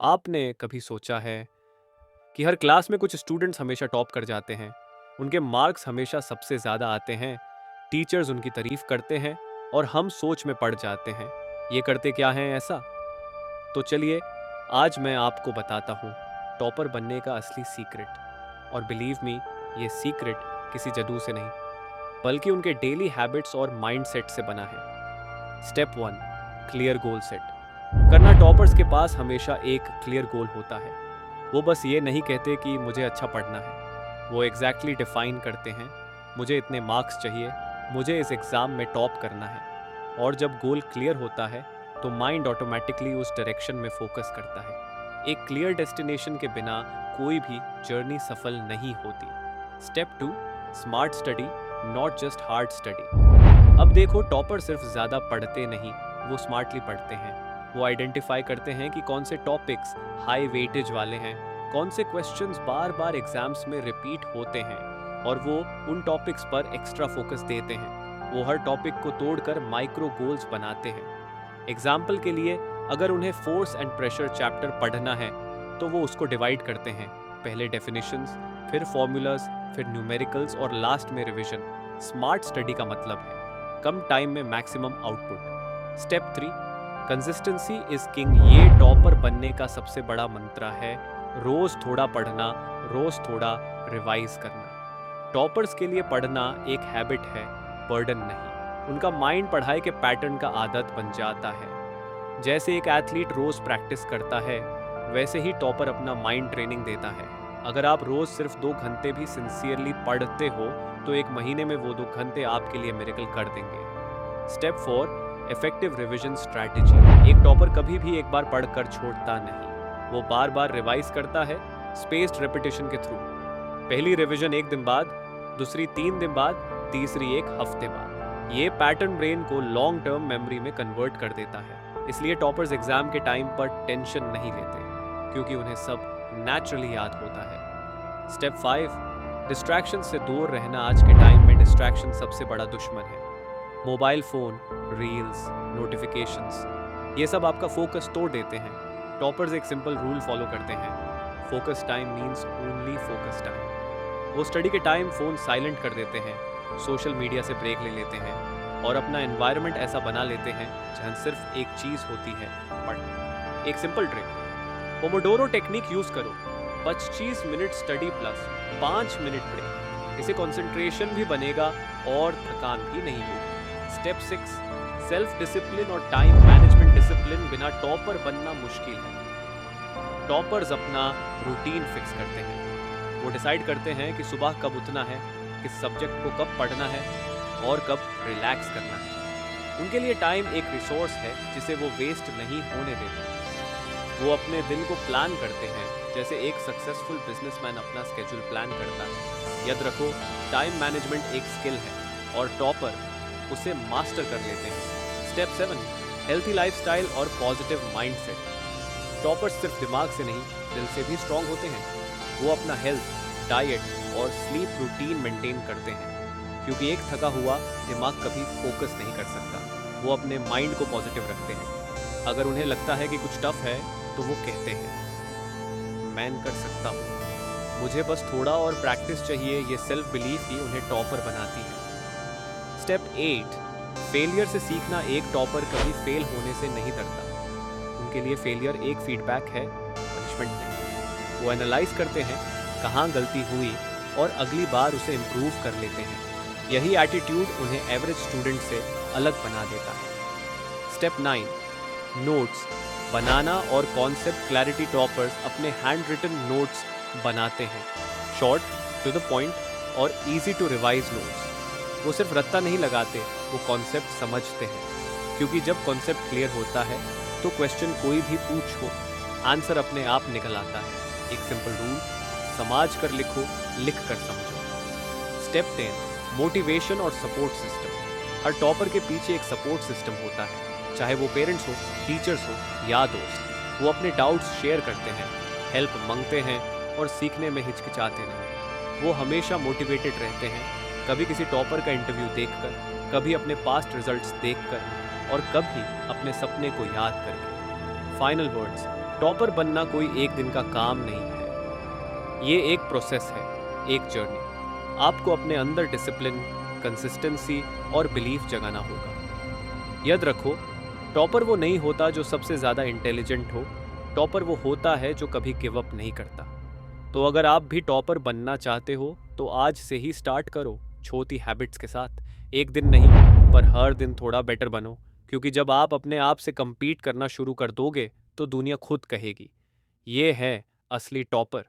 आपने कभी सोचा है कि हर क्लास में कुछ स्टूडेंट्स हमेशा टॉप कर जाते हैं, उनके मार्क्स हमेशा सबसे ज़्यादा आते हैं, टीचर्स उनकी तारीफ करते हैं और हम सोच में पड़ जाते हैं, ये करते क्या हैं ऐसा? तो चलिए, आज मैं आपको बताता हूँ टॉपर बनने का असली सीक्रेट। और बिलीव मी, ये सीक्रेट किसी जादू से नहीं, बल्कि उनके डेली हैबिट्स और माइंडसेट से बना है। स्टेप 1, क्लियर गोल सेट करना। टॉपर्स के पास हमेशा एक क्लियर गोल होता है। वो बस ये नहीं कहते कि मुझे अच्छा पढ़ना है, वो एग्जैक्टली डिफाइन करते हैं, मुझे इतने मार्क्स चाहिए, मुझे इस एग्ज़ाम में टॉप करना है। और जब गोल क्लियर होता है तो माइंड ऑटोमेटिकली उस डायरेक्शन में फोकस करता है। एक क्लियर डेस्टिनेशन के बिना कोई भी जर्नी सफल नहीं होती। Step 2, smart study, not just hard study. अब देखो, टॉपर सिर्फ ज़्यादा पढ़ते नहीं, वो स्मार्टली पढ़ते हैं। वो आइडेंटिफाई करते हैं कि कौन से टॉपिक्स हाई वेटेज वाले हैं, कौन से क्वेश्चंस बार बार एग्जाम्स में रिपीट होते हैं, और वो उन टॉपिक्स पर एक्स्ट्रा फोकस देते हैं। वो हर टॉपिक को तोड़कर माइक्रो गोल्स बनाते हैं। एग्जाम्पल के लिए, अगर उन्हें फोर्स एंड प्रेशर चैप्टर पढ़ना है तो वो उसको डिवाइड करते हैं, पहले डेफिनेशंस, फिर फॉर्मूलाज, फिर न्यूमेरिकल्स और लास्ट में रिविजन। स्मार्ट स्टडी का मतलब है कम टाइम में maximum output. Step 3, consistency is king. ये टॉपर बनने का सबसे बड़ा मंत्र है। रोज थोड़ा पढ़ना, रोज थोड़ा रिवाइज करना। टॉपर्स के लिए पढ़ना एक हैबिट है, बर्डन नहीं। उनका माइंड पढ़ाई के पैटर्न का आदत बन जाता है। जैसे एक एथलीट रोज प्रैक्टिस करता है, वैसे ही टॉपर अपना माइंड ट्रेनिंग देता है। अगर आप रोज सिर्फ 2 घंटे भी सिंसियरली पढ़ते हो तो एक महीने में वो 2 घंटे आपके लिए मिरेकल कर देंगे। Step 4, effective revision strategy. एक टॉपर कभी भी एक बार पढ़कर छोड़ता नहीं, वो बार बार रिवाइज करता है, स्पेस्ड रेपिटेशन के थ्रू। पहली रिवीजन 1 दिन बाद, दूसरी 3 दिन बाद, तीसरी 1 हफ्ते बाद। ये पैटर्न ब्रेन को लॉन्ग टर्म मेमोरी में कन्वर्ट कर देता है। इसलिए टॉपर्स एग्जाम के टाइम पर टेंशन नहीं लेते, क्योंकि उन्हें सब नेचुरली याद होता है। स्टेप 5, डिस्ट्रैक्शन से दूर रहना। आज के टाइम में डिस्ट्रैक्शन सबसे बड़ा दुश्मन है। मोबाइल फ़ोन, रील्स, नोटिफिकेशंस, ये सब आपका फोकस तोड़ देते हैं। टॉपर्स एक सिंपल रूल फॉलो करते हैं, focus time means only focus time. वो स्टडी के टाइम फ़ोन साइलेंट कर देते हैं, सोशल मीडिया से ब्रेक ले लेते हैं और अपना एनवायरनमेंट ऐसा बना लेते हैं जहाँ सिर्फ एक चीज़ होती है, पढ़ना। एक simple trick, pomodoro technique use करो। 25 minute study plus 5 minute break. इससे कंसंट्रेशन भी बनेगा और थकान भी नहीं होगी। स्टेप 6, सेल्फ डिसिप्लिन और टाइम मैनेजमेंट। डिसिप्लिन बिना टॉपर बनना मुश्किल है। टॉपर्स अपना रूटीन फिक्स करते हैं। वो डिसाइड करते हैं कि सुबह कब उठना है, किस सब्जेक्ट को कब पढ़ना है और कब रिलैक्स करना है। उनके लिए टाइम एक रिसोर्स है जिसे वो वेस्ट नहीं होने देते। वो अपने दिन को प्लान करते हैं जैसे एक सक्सेसफुल बिजनेसमैन अपना स्केड्यूल प्लान करता है। याद रखो, टाइम मैनेजमेंट एक स्किल है और टॉपर उसे मास्टर कर लेते हैं। स्टेप 7, हेल्थी लाइफस्टाइल और पॉजिटिव माइंडसेट। टॉपर्स सिर्फ दिमाग से नहीं, दिल से भी स्ट्रांग होते हैं। वो अपना हेल्थ, डाइट और स्लीप रूटीन मेंटेन करते हैं, क्योंकि एक थका हुआ दिमाग कभी फोकस नहीं कर सकता। वो अपने माइंड को पॉजिटिव रखते हैं। अगर उन्हें लगता है कि कुछ टफ है तो वो कहते हैं, मैं कर सकता हूँ, मुझे बस थोड़ा और प्रैक्टिस चाहिए। ये सेल्फ बिलीफ ही उन्हें टॉपर बनाती है। स्टेप 8, फेलियर से सीखना। एक टॉपर कभी फेल होने से नहीं डरता। उनके लिए फेलियर एक फीडबैक है, पनिशमेंट नहीं। वो एनालाइज करते हैं कहाँ गलती हुई और अगली बार उसे इम्प्रूव कर लेते हैं। यही एटीट्यूड उन्हें एवरेज स्टूडेंट से अलग बना देता है। स्टेप 9, नोट्स बनाना और कॉन्सेप्ट क्लैरिटी। टॉपर्स अपने हैंड रिटन नोट्स बनाते हैं, शॉर्ट, टू द पॉइंट और इजी टू रिवाइज नोट्स। वो सिर्फ रट्टा नहीं लगाते, वो कॉन्सेप्ट समझते हैं, क्योंकि जब कॉन्सेप्ट क्लियर होता है तो क्वेश्चन कोई भी पूछो, आंसर अपने आप निकल आता है। एक सिंपल रूल, समझ कर लिखो, लिख कर समझो। स्टेप 10, मोटिवेशन और सपोर्ट सिस्टम। हर टॉपर के पीछे एक सपोर्ट सिस्टम होता है, चाहे वो पेरेंट्स हो, टीचर्स हो या दोस्त। वो अपने डाउट्स शेयर करते हैं, हेल्प मांगते हैं और सीखने में हिचकिचाते नहीं। वो हमेशा मोटिवेटेड रहते हैं, कभी किसी टॉपर का इंटरव्यू देखकर, कभी अपने पास्ट रिजल्ट्स देखकर और कभी अपने सपने को याद करके। फाइनल वर्ड्स, टॉपर बनना कोई एक दिन का काम नहीं है, ये एक प्रोसेस है, एक जर्नी। आपको अपने अंदर डिसिप्लिन, कंसिस्टेंसी और बिलीफ जगाना होगा। याद रखो, टॉपर वो नहीं होता जो सबसे ज़्यादा इंटेलिजेंट हो, टॉपर वो होता है जो कभी गिव अप नहीं करता। तो अगर आप भी टॉपर बनना चाहते हो तो आज से ही स्टार्ट करो, छोटी हैबिट्स के साथ। एक दिन नहीं, पर हर दिन थोड़ा बेटर बनो, क्योंकि जब आप अपने आप से compete करना शुरू कर दोगे तो दुनिया खुद कहेगी, ये है असली टॉपर।